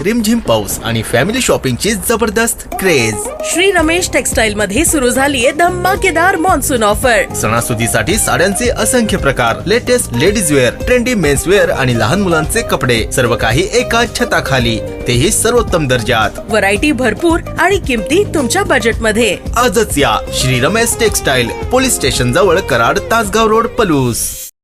रिमझिम पाऊस आणि फॅमिली शॉपिंगची जबरदस्त क्रेज. श्री रमेश टेक्सटाइल मध्ये सुरू झालीये धमाकेदार मान्सून ऑफर. सणासुदीसाठी साड्यांचे असंख्य प्रकार, latest ladies wear, trendy men's wear आणि लहान मुलांचे कपडे, सर्व काही एका छताखाली, तेही सर्वोत्तम दर्जात. व्हरायटी भरपूर आणि किमती तुमच्या बजेट मध्ये. आजच या Shri Ramesh textile, police station जवळ, कराड, तासगाव रोड, पलूस.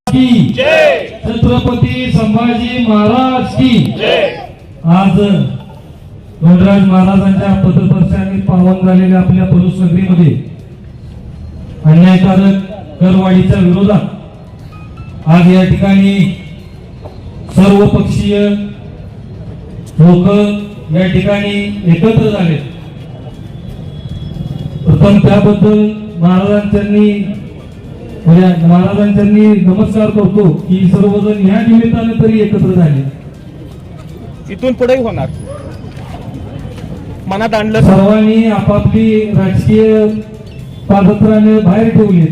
की जय. छत्रपती संभाजी महाराज की जय. आज गणराज महाराजांच्या पदस्पर्शाने पावन झालेल्या आपल्या पलूस नगरीमध्ये अन्यायकारक करवाढीच्या विरोधात आज या ठिकाणी सर्व पक्षीय लोक या ठिकाणी एकत्र झाले. प्रथम त्याबद्दल महाराजांनी नमस्कार करतो की सर्वजण या निमित्ताने तरी एकत्र झाले. इथून पुढे होणार मनात आणलं. सर्वांनी आपापली राजकीय पादत्राने बाहेर ठेवले.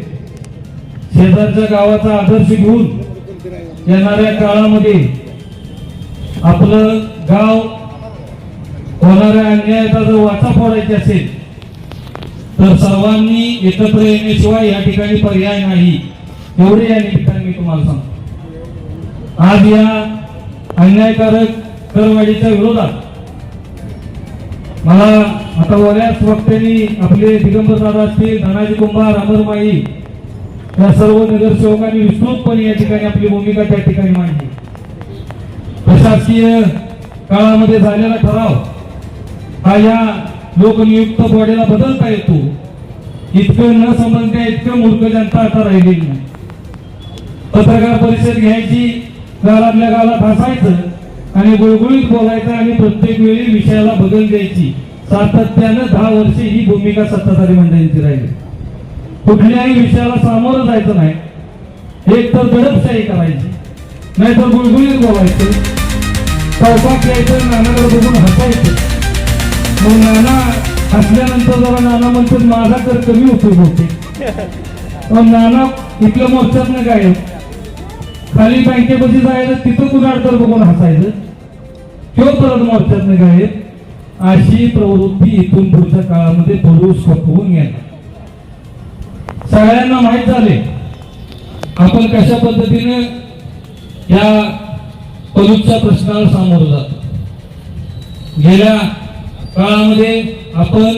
शेजारच्या गावाचा आदर्श घेऊन येणाऱ्या काळामध्ये आपलं गाव होणाऱ्या अन्यायाचा जर वाचा फोडायची असेल तर सर्वांनी एकत्र येण्याशिवाय या ठिकाणी पर्याय नाही. एवढे या निमित्ताने मी तुम्हाला सांगतो. आज या अन्यायकारक करवाढीच्या विरोधात मला आता बऱ्याच वक्त्यांनी आपले दिगंबर दादा असतील, धनाजी कुंभार, अमरमाई या सर्व नगरसेवकांनी विस्तृतपणे या ठिकाणी आपली भूमिका त्या ठिकाणी मांडली. प्रशासकीय काळामध्ये झालेला ठराव हा या लोकनियुक्त बॉडीला बदलता येतो इतकं न समजण्या इतकं मूर्ख जनता आता राहिलेली नाही. पत्रकार परिषद घ्यायची, गावातल्या गावात हसायचं आणि गुळगुळीत बोलायचं आणि प्रत्येक वेळी विषयाला बदल द्यायची. सातत्यानं 10 वर्षे ही भूमिका सत्ताधारी मंडळींची राहिली. कुठल्याही विषयाला सामोरं जायचं नाही. एक तर दडपशाही करायची, नाहीतर गुळगुळीत बोलायचं, चौकात यायचं, नानाकडे बघून हसायचं. मग नाना हसल्यानंतर जरा नाना म्हणतो माझा तर कमी उपयोग होते. पण नाना इथल्या मोर्चातनं काय खाली बँकेपाशी जायचं, तिथं कुणाड तर बघून हसायचं, किंवा परत मोर्चातनं काय. अशी प्रवृत्ती इथून पुढच्या काळामध्ये पलूस खपवून येणार. सगळ्यांना माहीत झाले आपण कशा पद्धतीने या पलूसच्या प्रश्नाला सामोरं जातो. गेल्या काळामध्ये आपण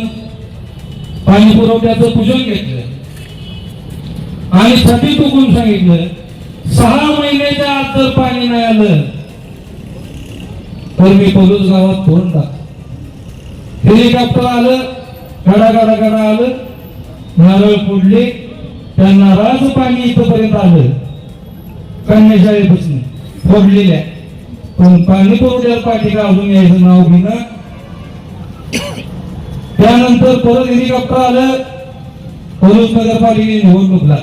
पाणी पुरवठ्याचं पूजन घेतलं आणि छाती टोकून सांगितलं 6 महिन्याच्या आत जर पाणी नाही आलं तर मी पलूस गावात फोन टाक. हेलिकॉप्टर आलं, गाडा गाडा गाडा आलं, नारळ फोडले, त्यांना राज पाणी इथपर्यंत आलं. कन्याशाळेपासून फोडलेल्या, पण पाणी पुरवठ्याला पाठी अजून यायचं नाव घेणं. त्यानंतर परत हेलिकॉप्टर आलं, पलूस नगरपालिकेने निवडणूकला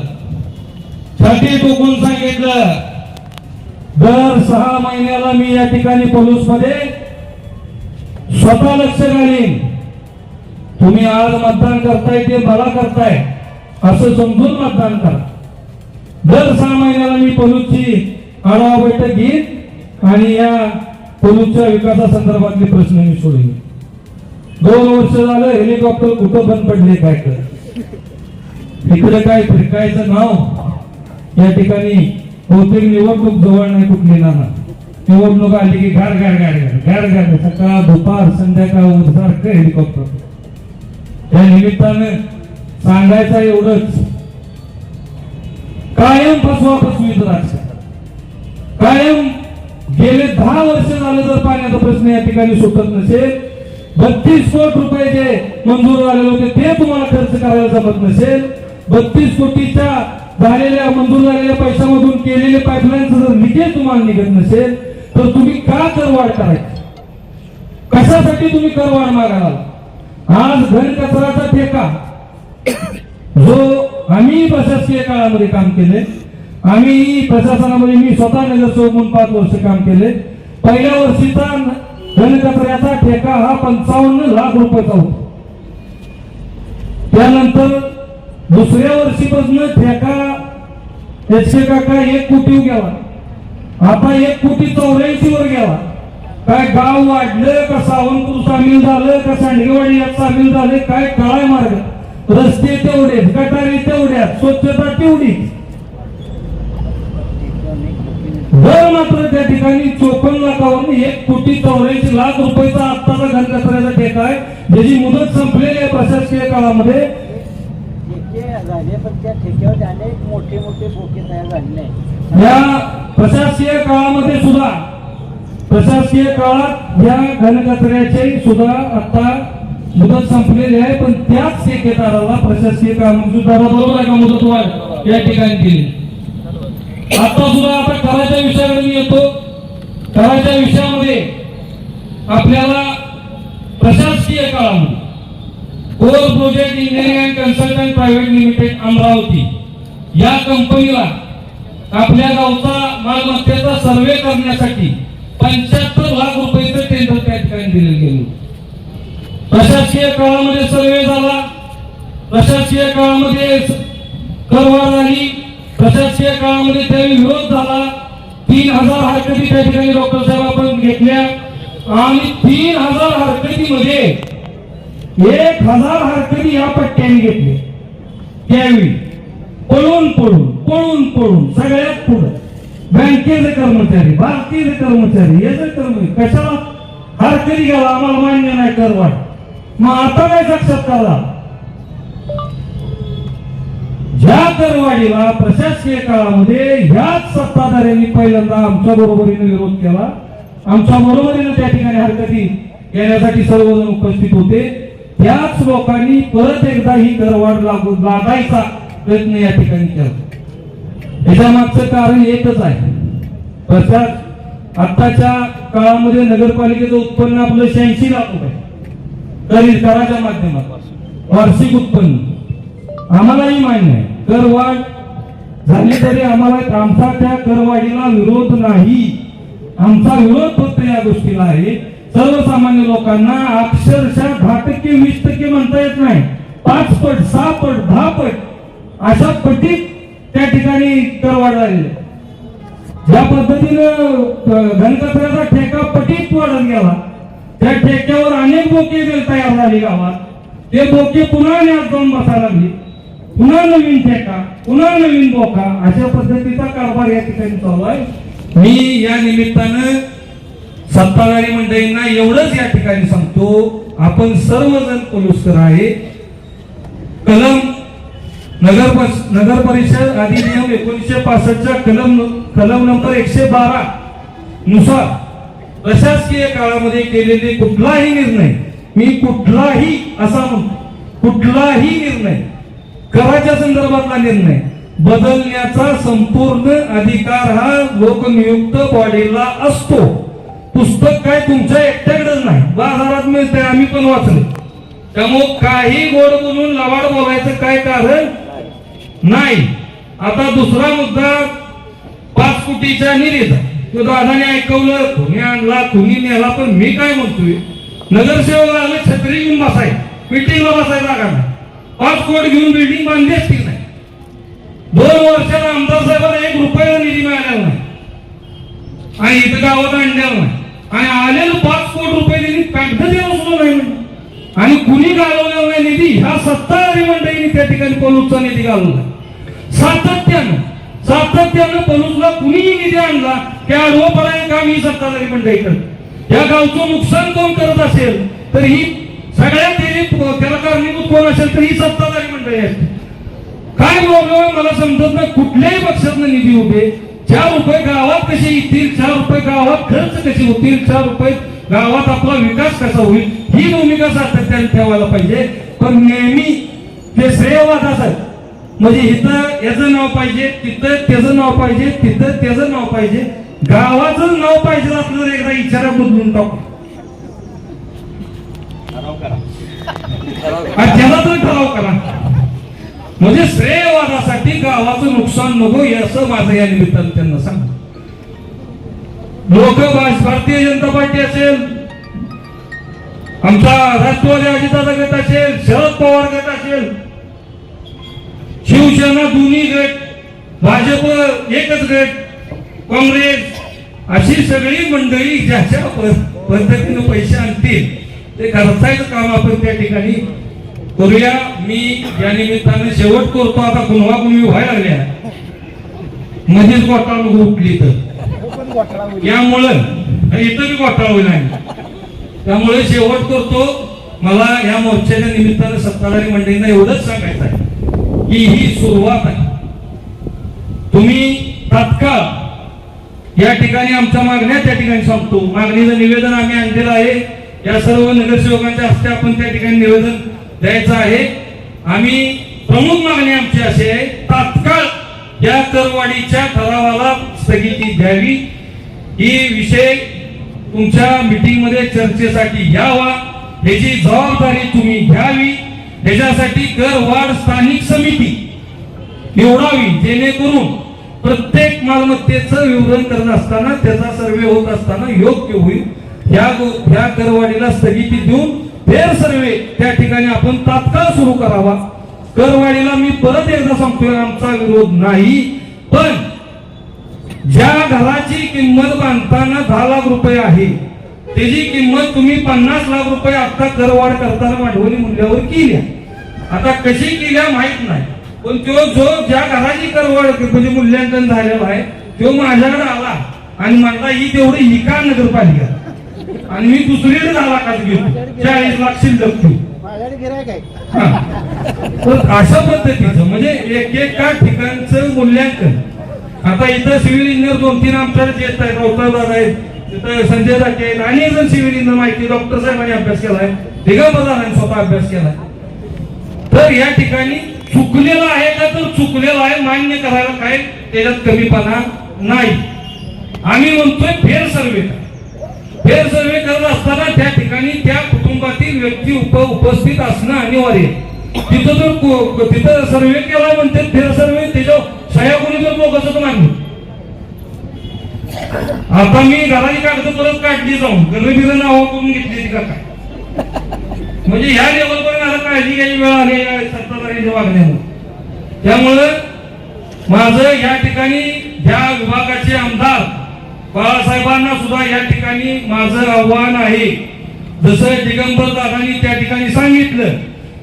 छाती टोकून सांगितलं दर 6 महिन्याला मी या ठिकाणी पलूस मध्ये स्वतः लक्ष घालीन. तुम्ही आज मतदान करताय ते मला करताय असं समजून मतदान करा. दर 6 महिन्याला मी पलूसची आढावा बैठक घेईन आणि या पलूसच्या विकासासंदर्भातले प्रश्न मी सोडवीन. 2 वर्ष झालं हेलिकॉप्टर कुठं बंद पडले काय कर, इकडे काय फिरकायचं नाव या ठिकाणी बहुतेक निवडणूक जवळ नाही कुठली नाना. निवडणूक आली की गाड गाड गाड गाड गाड गाड सकाळ दुपार संध्याकाळ सारखं हेलिकॉप्टर. या निमित्तानं सांगायचं एवढंच, कायम फसवाफसवीचं राजकारण, कायम गेले 10 वर्ष झाले जर पाण्याचा प्रश्न या ठिकाणी सुटत नसेल, 32 कोटी रुपये जे मंजूर झालेले होते ते तुम्हाला खर्च करायला जमत नसेल, 32 कोटीच्या झालेल्या मंजूर झालेल्या पैशामधून केलेले पाईपलाईनचं जर लिकेज तुम्हाला निघत नसेल तर तुम्ही का करवाढ करायची? कशासाठी तुम्ही करवाढ मागाल? आज घन कचराचा ठेका जो आम्ही प्रशासकीय काळामध्ये काम केले, आम्ही प्रशासनामध्ये मी स्वतः नगरसेवक म्हणून 5 वर्ष काम केले. पहिल्या वर्षीचा घन कचऱ्याचा ठेका हा 55 लाख रुपयाचा होता. त्यानंतर दुसऱ्या वर्षीपासून ठेका काका 1 कोटी गेला, आता 1 कोटी 84 वर गेला. काय गाव वाढलं का सावंतपूर सामील झालं का सांडगेवाडी यात सामील झाले काय कळाय मार्ग रस्ते तेवढेच गटारी तेवढ्यात स्वच्छता तेवढीच दर मात्र त्या ठिकाणी 54 लाखावरून 1,84,00,000 रुपयाचा आत्ताचा घनकचऱ्याचा ठेका आहे ज्याची मुदत संपलेली आहे प्रशासकीय काळामध्ये झाले पण त्या ठेक्यावर अनेक मोठे मोठे बोके तयार झाले नाही या प्रशासकीय काळामध्ये सुद्धा प्रशासकीय काळात या घनकचऱ्याचे सुद्धा आता मुदत संपलेली आहे पण त्याच ठेकेदाराला प्रशासकीय काळामध्ये सुद्धा बरोबर आहे का मुदतवाढ या ठिकाणी दिली आता सुद्धा आता कराच्या विषयाकडे मी येतो कराच्या विषयामध्ये आपल्याला प्रशासकीय काळामध्ये core project engineering and consultant private limited Amravati या कंपनीला आपल्या गावचा मालमत्तेचा सर्वे करण्यासाठी 75 लाख रुपयाचं टेंडर त्या ठिकाणी दिले गेले प्रशासकीय काळामध्ये सर्वे झाला प्रशासकीय काळामध्ये करवाढ झाली प्रशासकीय काळामध्ये त्यावेळी विरोध झाला 3000 हरकती त्या ठिकाणी डॉक्टर साहेब आपण घेतल्या आणि 3000 हरकतीमध्ये 1000 हरकती या पट्ट्याने घेतले त्यावेळी पळून सगळ्यात पुढे बँकेचे कर्मचारी भारतीय कर्मचारी याचे कर्मचारी कशाला हरकती घ्यावा आम्हाला मान्य नाही करवाढ मग आता काय साक्षात्कार ज्या करवाढीला प्रशासकीय काळामध्ये ह्याच सत्ताधाऱ्यांनी पहिल्यांदा आमच्या बरोबरीने विरोध केला आमच्या बरोबरीने त्या ठिकाणी हरकती घेण्यासाठी सर्वजण उपस्थित होते त्याच लोकांनी परत एकदा ही करवाढ लादायचा प्रयत्न या ठिकाणी केला याच्या मागचं कारण एकच आहे प्रशासन आताच्या काळामध्ये नगरपालिकेचं उत्पन्न आपलं 86 लाख रुपये कराच्या माध्यमातून वार्षिक उत्पन्न आम्हालाही मान्य आहे करवाढ झाली तरी आम्हाला आमचा त्या करवाढीला विरोध नाही आमचा विरोध फक्त या गोष्टीला आहे सर्वसामान्य लोकांना अक्षरशः 10% 20% म्हणता येत नाही 5 पट 6 पट 10 पट अशा पटीत त्या ठिकाणी करवाढ झाली ज्या पद्धतीनं घनकचऱ्याचा ठेका पटीत वाढत गेला त्या ठेक्यावर अनेक बोके तयार झाली गावात ते बोके पुन्हा न्यास जाऊन बसायला लागली पुन्हा नवीन ठेका पुन्हा नवीन बोका अशा पद्धतीचा कारभार या ठिकाणी चालू आहे मी या निमित्तानं सत्ताधारी मंडळींना एवढंच या ठिकाणी सांगतो आपण सर्वजण पलुसकर आहे कलम नगर परिषद अधिनियम 1965च्या कलम नंबर 112 नुसार प्रशासकीय काळामध्ये केलेले कुठलाही निर्णय मी कुठलाही असा म्हणतो कुठलाही निर्णय कराच्या संदर्भातला निर्णय बदलण्याचा संपूर्ण अधिकार हा लोकनियुक्त बॉडीला असतो पुस्तक काय तुमच्या एकट्याकडेच नाही बाजारात मिळते आम्ही पण वाचले त्यामुळे काही गोड बोलून लवाड बोलायचं काय कारण नाही आता दुसरा मुद्दा 5 कोटीच्या निधीचा तो दादाने ऐकवलं कोणी आणला कोणी नेला पण मी काय म्हणतोय नगरसेवक आले छत्री घेऊन बसाय मिटिंगला बसायला जागा नाही 5 कोटी घेऊन बिल्डिंग बांधली असतील नाही 2 वर्षाला आमदार साहेबांना 1 रुपयाला निधी मिळालेला नाही आणि इथं गावात आणलेला नाही आणि आलेलं 5 कोटी रुपये निधी कागद देणं सुद्धा नाही आणि कुणी घालवलेला नाही निधी ह्या सत्ताधारी मंडळींनी त्या ठिकाणी पलूसचा निधी घालवला सातत्यानं पलूसला कुणीही निधी आणला त्या आडवं काम ही सत्ताधारी मंडळी करत या गावचं नुकसान कोण करत असेल तर ही सगळ्यात त्याला कारणीभूत कोण असेल तर ही सत्ताधारी मंडळी असते काय प्रॉब्लेम मला समजत नाही कुठल्याही पक्षातनं निधी उभे 4 रुपये गावात कसे येतील 4 रुपये गावात खर्च कसे होतील 4 रुपये गावात आपला विकास कसा होईल ही भूमिका सातत्याने ठेवायला पाहिजे पण नेहमी ते श्रेयवादाचं म्हणजे इथं याचं नाव पाहिजे तिथं त्याचं नाव पाहिजे तिथं त्याचं नाव पाहिजे गावाचं नाव पाहिजे आपल्याला एकदा इचारा बदलून टाकू त्याला तर ठराव करा म्हणजे श्रेयवादासाठी गावाचं नुकसान नको असं माझं या निमित्तानं त्यांना सांग लोक भारतीय जनता पार्टी असेल आमचा राष्ट्रवादी अजितदादा गट असेल शरद पवार गट असेल शिवसेना दोन्ही गट भाजप एकच गट काँग्रेस अशी सगळी मंडळी ज्याच्या पद्धतीनं पैसे आणतील ते खर्चायचं काम आपण त्या ठिकाणी करूया. मी या निमित्तानं शेवट करतो. आता कुणवा कुणवी व्हायला लागल्या मध्येच घोटाळा उठली तर यामुळं इथं बी घोटाळा होईल नाही. त्यामुळे शेवट करतो. मला या मोर्चाच्या निमित्तानं सत्ताधारी मंडळींना एवढंच सांगायचं आहे की ही सुरुवात आहे. तुम्ही तात्काळ या ठिकाणी आमच्या मागण्या त्या ठिकाणी सांगतो. मागणीचं निवेदन आम्ही आणलेलं आहे. या सर्व नगरसेवकांच्या हस्ते आपण त्या ठिकाणी निवेदन द्यायचं आहे. आम्ही प्रमुख मागणी आमची अशी आहे, तात्काळ या करवाढीच्या ठरावाला स्थगिती द्यावी. ही विषय तुमच्या मीटिंग मध्ये चर्चेसाठी यावा, ह्याची जबाबदारी तुम्ही घ्यावी. ह्याच्यासाठी करवाढ स्थानिक समिती निवडावी, जेणेकरून प्रत्येक मालमत्तेचं विवरण करत असताना त्याचा सर्वे होत असताना योग्य होईल. ह्या करवाढीला स्थगिती देऊन फेर सर्वे त्या ठिकाणी आपण तात्काळ सुरू करावा. करवाढीला मी परत एकदा सांगतोय, आमचा विरोध नाही, पण ज्या घराची किंमत बांधताना 10 लाख रुपये आहे त्याची किंमत तुम्ही 50 लाख रुपये आता करवाढ करताना मांडवणी मूल्यावर केली. आता कशी केल्या माहित नाही, पण तो जो ज्या घराची करवाढ म्हणजे मूल्यांकन झालेलं आहे तो माझ्याकडे आला आणि म्हणला ही तेवढी हिका नगरपालिका आणि मी दुसरीकडे 10 लाखात घेतो, 40 लाख शिल्लक ठेवू. माझ्याकडे गिऱ्हाईक आहे. तर अशा पद्धतीचं म्हणजे एकेका ठिकाणचं मूल्यांकन. आता इथं सिव्हिल इंजिनियर 2-3 आमच्याकडे येत आहेत, राऊतदादा आहेत, तिथं संजय दाके आहेत, अनेक जण सिव्हिल इंजिनियर माहिती डॉक्टर साहेबांनी अभ्यास केलाय, दिगंबरदारांनी स्वतः अभ्यास केलाय. तर या ठिकाणी चुकलेलं आहे का, तर चुकलेलं आहे, मान्य करायला काय त्याच्यात कमीपणा नाही. आम्ही म्हणतोय फेर सर्वे. फेर सर्वे करत असताना त्या ठिकाणी त्या कुटुंबातील व्यक्ती उपस्थित असणं अनिवार्य. तिथं जर तिथं सर्वे केला म्हणते फेर सर्वे, त्याच्या सह्या कोणी जर लोक असं मान्य. आता मी घराची कागद परत काढली जाऊन गर्भीर नाव करून घेतली का काय, म्हणजे ह्या लेवलपर्यंत आता काळजी घ्यायची वेळ आली सत्ताधाऱ्यांच्या वागण्यामुळे. त्यामुळं माझं या ठिकाणी ह्या विभागाचे आमदार बाळासाहेबांना सुद्धा या ठिकाणी माझं आव्हान आहे. जसं दिगंबर दादांनी त्या ठिकाणी सांगितलं,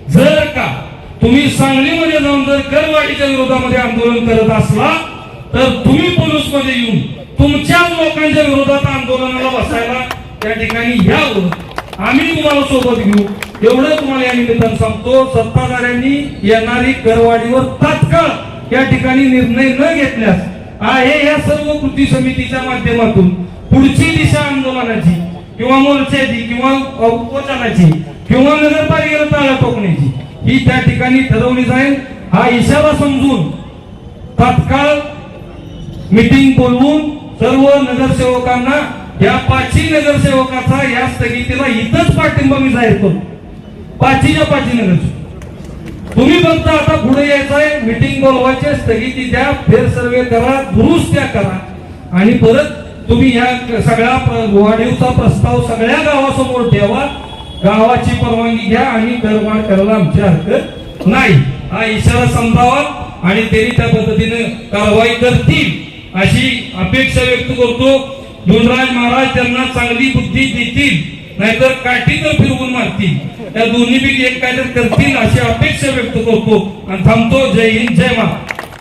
जर का तुम्ही सांगलीमध्ये जाऊन जर करवाढीच्या विरोधामध्ये आंदोलन करत असला तर तुम्ही पोलीसमध्ये येऊन तुमच्याच लोकांच्या विरोधात आंदोलनाला बसायला त्या ठिकाणी यावं. आम्ही तुम्हाला सोबत घेऊ, एवढं तुम्हाला या निमित्तानं सांगतो. सत्ताधाऱ्यांनी येणारी करवाढीवर तात्काळ या ठिकाणी निर्णय न घेतल्यास आहे या सर्व कृती समितीच्या माध्यमातून पुढची दिशा आंदोलनाची किंवा मोर्चाची किंवा उपोषणाची किंवा नगरपालिकेला टाळा टोकण्याची ही त्या ठिकाणी ठरवली जाईल. हा इशारा समजून तात्काळ मीटिंग बोलवून सर्व नगरसेवकांना, या 5 नगरसेवकाचा या स्थगितीला इथंच पाठिंबा मी जाहीर करतो. 5च्या 5 नगरसेवक तुम्ही फक्त आता पुढे यायचंय, मीटिंग बोलवायचे, स्थगिती द्या, फेर सर्वे करा, दुरुस्त्या करा आणि परत तुम्ही या सगळ्या वाढीवचा प्रस्ताव सगळ्या गावासमोर ठेवा. गावाची परवानगी घ्या आणि करवाढ करायला आमची हरकत नाही. हा इशारा समजावा आणि त्यांनी त्या पद्धतीने कारवाई करतील अशी अपेक्षा व्यक्त करतो. धुनराज महाराज त्यांना चांगली बुद्धी देतील, नाहीतर काठी तर फिरवून मारतील. त्या दोन्हीपैकी एक काहीतरी करतील अशी अपेक्षा व्यक्त करतो आणि थांबतो. जय हिंद, जय महाराज.